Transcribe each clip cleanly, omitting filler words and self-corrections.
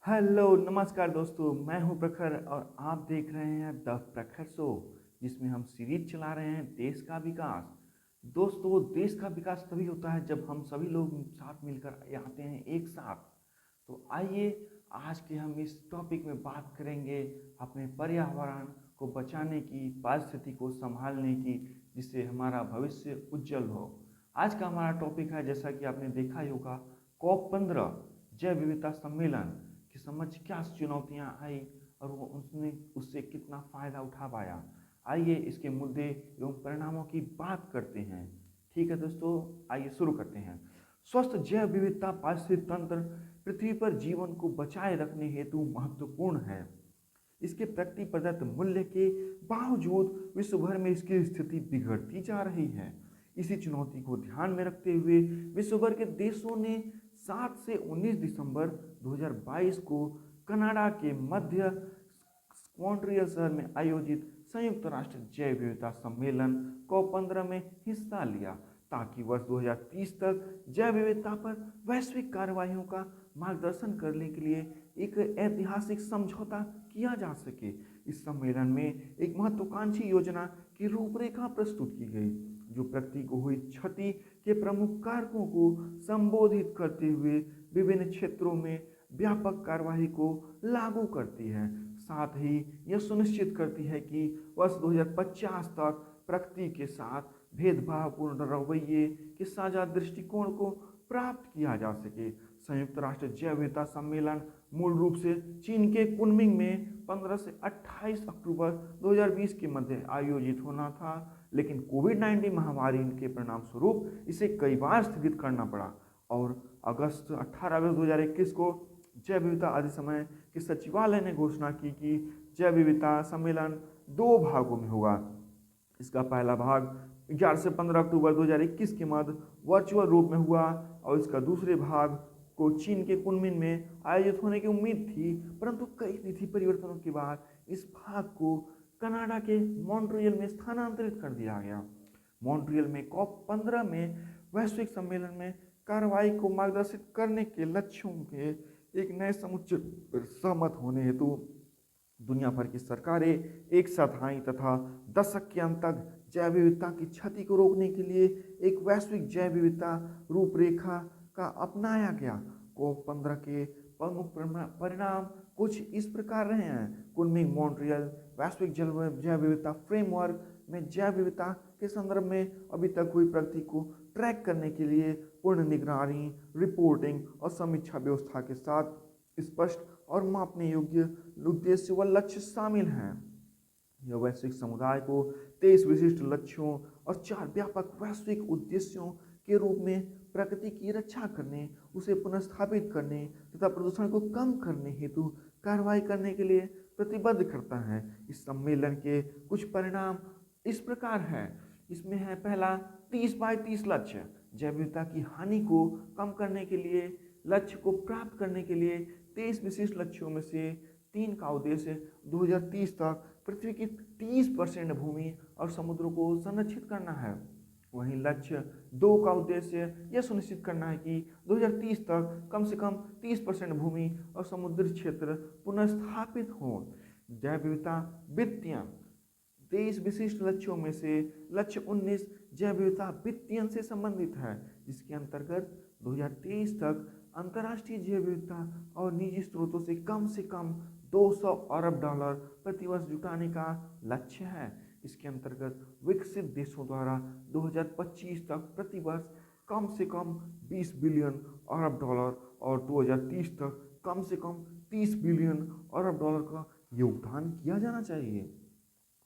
Hello नमस्कार दोस्तों, मैं हूं प्रखर और आप देख रहे हैं द प्रखर शो, जिसमें हम सीरीज चला रहे हैं देश का विकास। दोस्तों, देश का विकास तभी होता है जब हम सभी लोग साथ मिलकर आते हैं एक साथ। तो आइए आज के हम इस टॉपिक में बात करेंगे अपने पर्यावरण को बचाने की, पारिस्थिति को संभालने की, जिससे हमारा भविष्य उज्जवल हो। आज का हमारा टॉपिक है, जैसा कि आपने देखा ही होगा, COP15 जैव विविधता सम्मेलन कि समझ क्या चुनौतियां आई और वो उसने उससे कितना फायदा उठा पाया। आइए इसके मुद्दे एवं परिणामों की बात करते हैं। ठीक है दोस्तों, आइए शुरू करते हैं। स्वस्थ जैव विविधता पारिस्थितिक तंत्र पृथ्वी पर जीवन को बचाए रखने हेतु महत्वपूर्ण है। इसके प्रकृति प्रदत्त मूल्य के बावजूद विश्व भर में इसकी स्थिति बिगड़ती जा रही है। इसी चुनौती को ध्यान में रखते हुए विश्व भर के देशों ने 7 से 19 दिसंबर 2022 को कनाडा के मध्य मॉन्ट्रियल शहर में आयोजित संयुक्त राष्ट्र जैव विविधता सम्मेलन COP15 में हिस्सा लिया, ताकि वर्ष 2030 तक जैव विविधता पर वैश्विक कार्रवाइयों का मार्गदर्शन करने के लिए एक ऐतिहासिक समझौता किया जा सके। इस सम्मेलन में एक महत्वाकांक्षी योजना की रूपरेखा प्रस्तुत की गई, जो प्रकृति को हुई क्षति के प्रमुख कारकों को संबोधित करते हुए विभिन्न क्षेत्रों में व्यापक कार्रवाई को लागू करती है। साथ ही यह सुनिश्चित करती है कि वर्ष 2050 तक प्रकृति के साथ भेदभावपूर्ण रवैये के साझा दृष्टिकोण को प्राप्त किया जा सके। संयुक्त राष्ट्र जैव विविधता सम्मेलन मूल रूप से चीन के कुनमिंग में 15 से 28 अक्टूबर 2020 के मध्य आयोजित होना था, लेकिन कोविड-19 महामारी के परिणाम स्वरूप इसे कई बार स्थगित करना पड़ा और 18 अगस्त 2021 को जैव विविधता अधिसमय के सचिवालय ने घोषणा की कि जैव विविधता सम्मेलन 2 भागों में होगा। इसका पहला भाग 11 से 15 अक्टूबर 2021 के मध्य वर्चुअल रूप में हुआ और इसका दूसरे भाग को चीन के कुनमिंग में आयोजित होने की उम्मीद थी, परंतु कई नीति परिवर्तनों के बाद इस भाग को कनाडा के मॉन्ट्रियल में स्थानांतरित कर दिया गया। मॉन्ट्रियल में COP15 में वैश्विक सम्मेलन में कार्रवाई को मार्गदर्शित करने के लक्ष्यों के एक नए समुच्चय पर सहमत होने हेतु दुनिया भर की सरकारें एक साथ आईं तथा दशक के अंत तक जैव विविधता की क्षति को रोकने के लिए एक वैश्विक जैव विविधता रूपरेखा का अपनाया गया। COP15 के प्रमुख परिणाम कुछ इस प्रकार रहे हैं। कुनमिंग मॉन्ट्रियल वैश्विक जैव विविधता फ्रेमवर्क में जैव विविधता के संदर्भ में अभी तक हुई प्रगति को ट्रैक करने के लिए पूर्ण निगरानी, रिपोर्टिंग और समीक्षा व्यवस्था के साथ स्पष्ट और मापने योग्य उद्देश्य व लक्ष्य शामिल हैं। यह वैश्विक समुदाय को 23 विशिष्ट लक्ष्यों और 4 व्यापक वैश्विक उद्देश्यों के रूप में प्रकृति की रक्षा करने, उसे पुनर्स्थापित करने तथा प्रदूषण को कम करने हेतु कार्रवाई करने के लिए प्रतिबद्ध करता है। इस सम्मेलन के कुछ परिणाम इस प्रकार है। इसमें है पहला, 30 बाय 30 लक्ष्य। जैव विविधता की हानि को कम करने के लिए लक्ष्य को प्राप्त करने के लिए 23 विशिष्ट लक्ष्यों में से 3 का उद्देश्य 2030 तक पृथ्वी की 30% भूमि और समुद्रों को संरक्षित करना है। वहीं लक्ष्य 2 का उद्देश्य यह सुनिश्चित करना है कि 2030 तक कम से कम 30% भूमि और समुद्री क्षेत्र पुनर्स्थापित हो। जैव विविधता वित्तीयन 23 विशिष्ट लक्ष्यों में से लक्ष्य 19 जैव विविधता वित्तीयन से संबंधित है, जिसके अंतर्गत 2023 तक अंतर्राष्ट्रीय जैव विविधता और निजी स्रोतों से कम 200 अरब डॉलर प्रतिवर्ष जुटाने का लक्ष्य है। इसके अंतर्गत विकसित देशों द्वारा 2025 तक प्रतिवर्ष कम से कम 20 बिलियन अरब डॉलर और 2030 तक कम से कम 30 बिलियन अरब डॉलर का योगदान किया जाना चाहिए।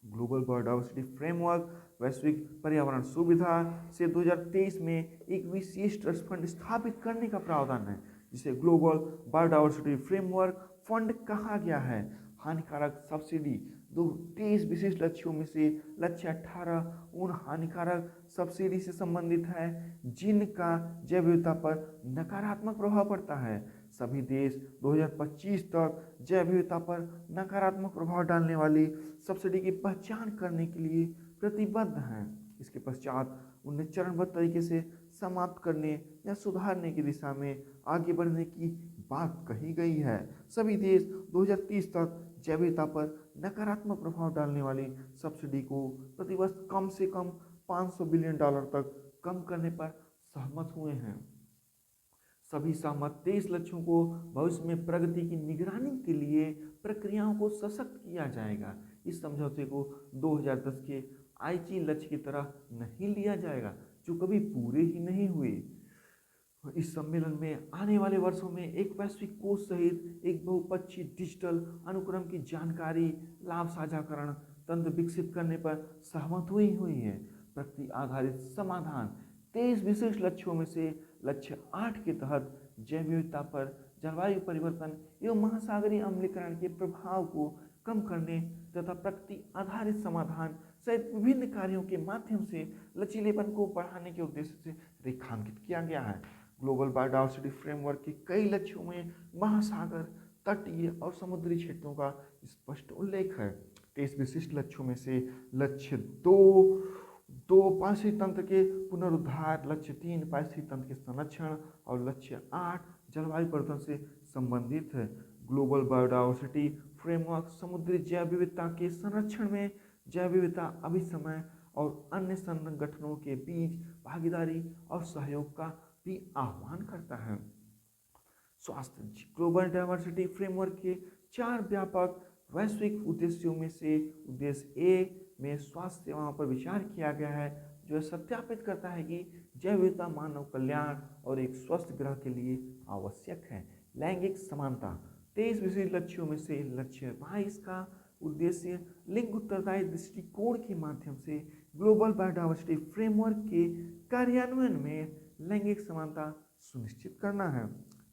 ग्लोबल बायोडायवर्सिटी फ्रेमवर्क वैश्विक पर्यावरण सुविधा से 2023 में एक विशेष ट्रस्ट फंड स्थापित करने का प्रावधान है, जिसे ग्लोबल बायोडायवर्सिटी फ्रेमवर्क फंड कहा गया है। हानिकारक सब्सिडी 23 विशिष्ट लक्ष्यों में से लक्ष्य 18 उन हानिकारक सब्सिडी से संबंधित है जिनका जैव विविधता पर नकारात्मक प्रभाव पड़ता है। सभी देश 2025 तक जैव विविधता पर नकारात्मक प्रभाव डालने वाली सब्सिडी की पहचान करने के लिए प्रतिबद्ध हैं। इसके पश्चात उन्हें चरणबद्ध तरीके से समाप्त करने या सुधारने की दिशा में आगे बढ़ने की बात कही गई है। सभी देश 2030 तक जैव विविधता पर नकारात्मक प्रभाव डालने वाली सब्सिडी को प्रतिवर्ष कम से कम $500 बिलियन तक कम करने पर सहमत हुए हैं। सभी सहमत 23 लक्ष्यों को भविष्य में प्रगति की निगरानी के लिए प्रक्रियाओं को सशक्त किया जाएगा। इस समझौते को 2010 के आईची लक्ष्य की तरह नहीं लिया जाएगा जो कभी पूरे ही नहीं हुए। इस सम्मेलन में आने वाले वर्षों में एक वैश्विक कोष सहित एक बहुपक्षीय डिजिटल अनुक्रम की जानकारी लाभ साझाकरण तंत्र विकसित करने पर सहमत हुई है। प्रकृति आधारित समाधान 23 विशिष्ट लक्ष्यों में से लक्ष्य 8 के तहत जैव विविधता पर जलवायु परिवर्तन एवं महासागरीय अम्लीकरण के प्रभाव को कम करने तथा प्रकृति आधारित समाधान सहित विभिन्न कार्यों के माध्यम से लचीलेपन को बढ़ाने के उद्देश्य से रेखांकित किया गया है। ग्लोबल बायोडायवर्सिटी फ्रेमवर्क के कई लक्ष्यों में महासागर, तटीय और समुद्री क्षेत्रों का स्पष्ट उल्लेख है। 23 विशिष्ट लक्ष्यों में से लक्ष्य 2 पारिस्थितिक तंत्र के पुनरुद्धार, लक्ष्य 3 पारिस्थितिक तंत्र के संरक्षण और लक्ष्य 8 जलवायु परिवर्तन से संबंधित है। ग्लोबल बायोडायवर्सिटी फ्रेमवर्क समुद्री जैव विविधता के संरक्षण में जैव विविधता अभिसमय और अन्य संगठनों के बीच भागीदारी और सहयोग का भी आह्वान करता है। स्वास्थ्य ग्लोबल डायवर्सिटी फ्रेमवर्क के 4 व्यापक वैश्विक उद्देश्यों में से उद्देश्य ए में स्वास्थ्य सेवाओं पर विचार किया गया है, जो सत्यापित करता है कि जैव विविधता मानव कल्याण और एक स्वस्थ ग्रह के लिए आवश्यक है। लैंगिक समानता 23 विशिष्ट लक्ष्यों में से लक्ष्य 22 का उद्देश्य लिंग उत्तरदायी दृष्टिकोण के माध्यम से ग्लोबल बायोडायवर्सिटी फ्रेमवर्क के कार्यान्वयन में लैंगिक समानता सुनिश्चित करना है।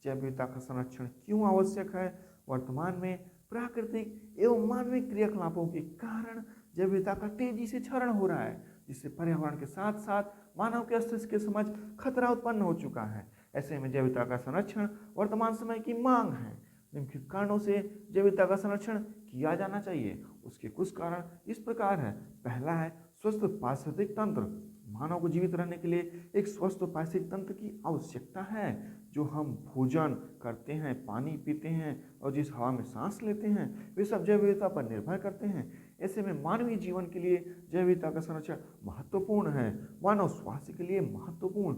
जैव विविधता का संरक्षण क्यों आवश्यक है? वर्तमान में प्राकृतिक एवं मानवीय क्रियाकलापों के कारण जैव विविधता का तेजी से क्षरण हो रहा है, जिससे पर्यावरण के साथ साथ मानव के अस्तित्व के समझ खतरा उत्पन्न हो चुका है। ऐसे में जैव विविधता का संरक्षण वर्तमान समय की मांग है। निम्नलिखित कारणों से जैव विविधता का संरक्षण किया जाना चाहिए। उसके कुछ कारण इस प्रकार है। पहला है स्वस्थ पारिस्थितिक तंत्र। मानव को जीवित रहने के लिए एक स्वस्थ पारिस्थितिक तंत्र की आवश्यकता है। जो हम भोजन करते हैं, पानी पीते हैं और जिस हवा में सांस लेते हैं, वे सब जैव विविधता पर निर्भर करते हैं। ऐसे में मानवीय जीवन के लिए जैव विविधता का संरक्षण महत्वपूर्ण है। मानव स्वास्थ्य के लिए महत्वपूर्ण।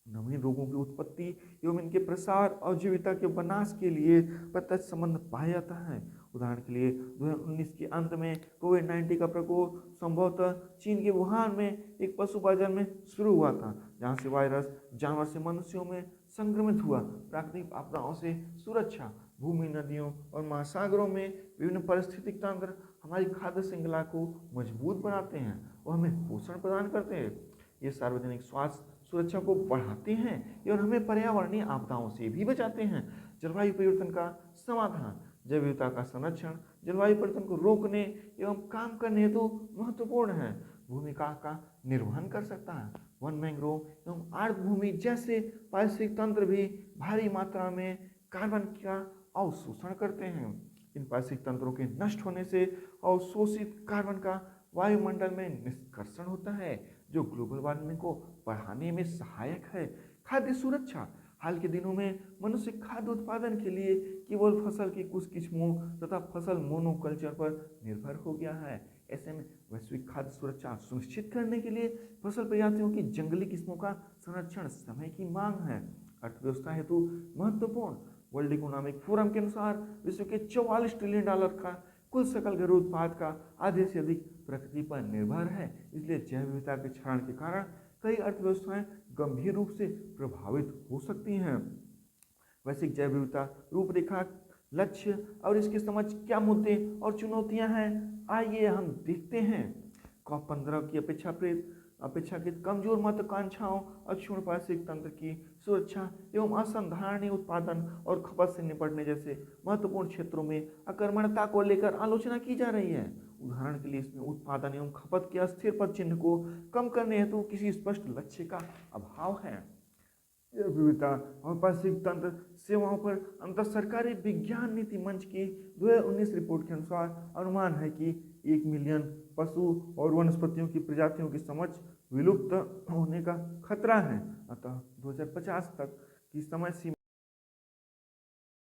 नवीन रोगों की उत्पत्ति एवं इनके प्रसार और जैव विविधता के विनाश के लिए प्रत्यक्ष संबंध पाया जाता है। उदाहरण के लिए 2019 के अंत में कोविड-19 का प्रकोप संभवतः चीन के वुहान में एक पशु बाजार में शुरू हुआ था, जहां से वायरस जानवर से मनुष्यों में संक्रमित हुआ। प्राकृतिक आपदाओं से सुरक्षा भूमि, नदियों और महासागरों में विभिन्न पारिस्थितिक तंत्र हमारी खाद्य श्रृंखला को मजबूत बनाते हैं और हमें पोषण प्रदान करते हैं। ये सार्वजनिक स्वास्थ्य सुरक्षा को बढ़ाते हैं और हमें पर्यावरणीय आपदाओं से भी बचाते हैं। जलवायु परिवर्तन का समाधान जैव विविधता का संरक्षण जलवायु परिवर्तन को रोकने एवं काम करने हेतु महत्वपूर्ण है। भूमिका का निर्वहन कर सकता है। वन, मैंग्रोव एवं आर्द्रभूमि जैसे पारिस्थितिक तंत्र भी भारी मात्रा में कार्बन का अवशोषण करते हैं। इन पारिस्थितिक तंत्रों के नष्ट होने से अवशोषित कार्बन का वायुमंडल में निष्कर्षण होता है, जो ग्लोबल वार्मिंग को बढ़ाने में सहायक है। खाद्य सुरक्षा हाल के दिनों में मनुष्य खाद्य उत्पादन के लिए केवल फसल की कुछ किस्मों तथा फसल मोनोकल्चर पर निर्भर हो गया है। ऐसे में वैश्विक खाद्य सुरक्षा सुनिश्चित करने के लिए फसल प्रजातियों की जंगली किस्मों का संरक्षण समय की मांग है। अर्थव्यवस्था हेतु महत्वपूर्ण वर्ल्ड इकोनॉमिक फोरम के अनुसार विश्व के $44 ट्रिलियन का कुल सकल घरेलू उत्पाद का आधे से अधिक प्रकृति पर निर्भर है। इसलिए जैव विविधता के क्षरण के कारण कई अर्थव्यवस्थाएं गंभीर रूप से प्रभावित हो सकती हैं। वैश्विक जैव विविधता रूपरेखा, लक्ष्य और इसकी समझ क्या मुद्दे और चुनौतियां हैं, आइए हम देखते हैं। COP15 की अपेक्षाकृत कमजोर महत्वाकांक्षाओं और क्षुण्ण पारिस्थितिक तंत्र की सुरक्षा एवं असंधारणीय उत्पादन और खपत से निपटने जैसे महत्वपूर्ण क्षेत्रों में अकर्मण्यता को लेकर आलोचना की जा रही है। उदाहरण के लिए इसमें उत्पादन एवं खपत के अस्थिर पद चिन्ह को कम करने हेतु किसी स्पष्ट लक्ष्य का अभाव है। विविधता और पारिस्थितिक तंत्र सेवाओं पर अंतर सरकारी विज्ञान नीति मंच की 2019 रिपोर्ट के अनुसार अनुमान है कि 1 मिलियन पशु और वनस्पतियों की प्रजातियों की समझ विलुप्त होने का खतरा है। अतः 2050 तक की समय सीमा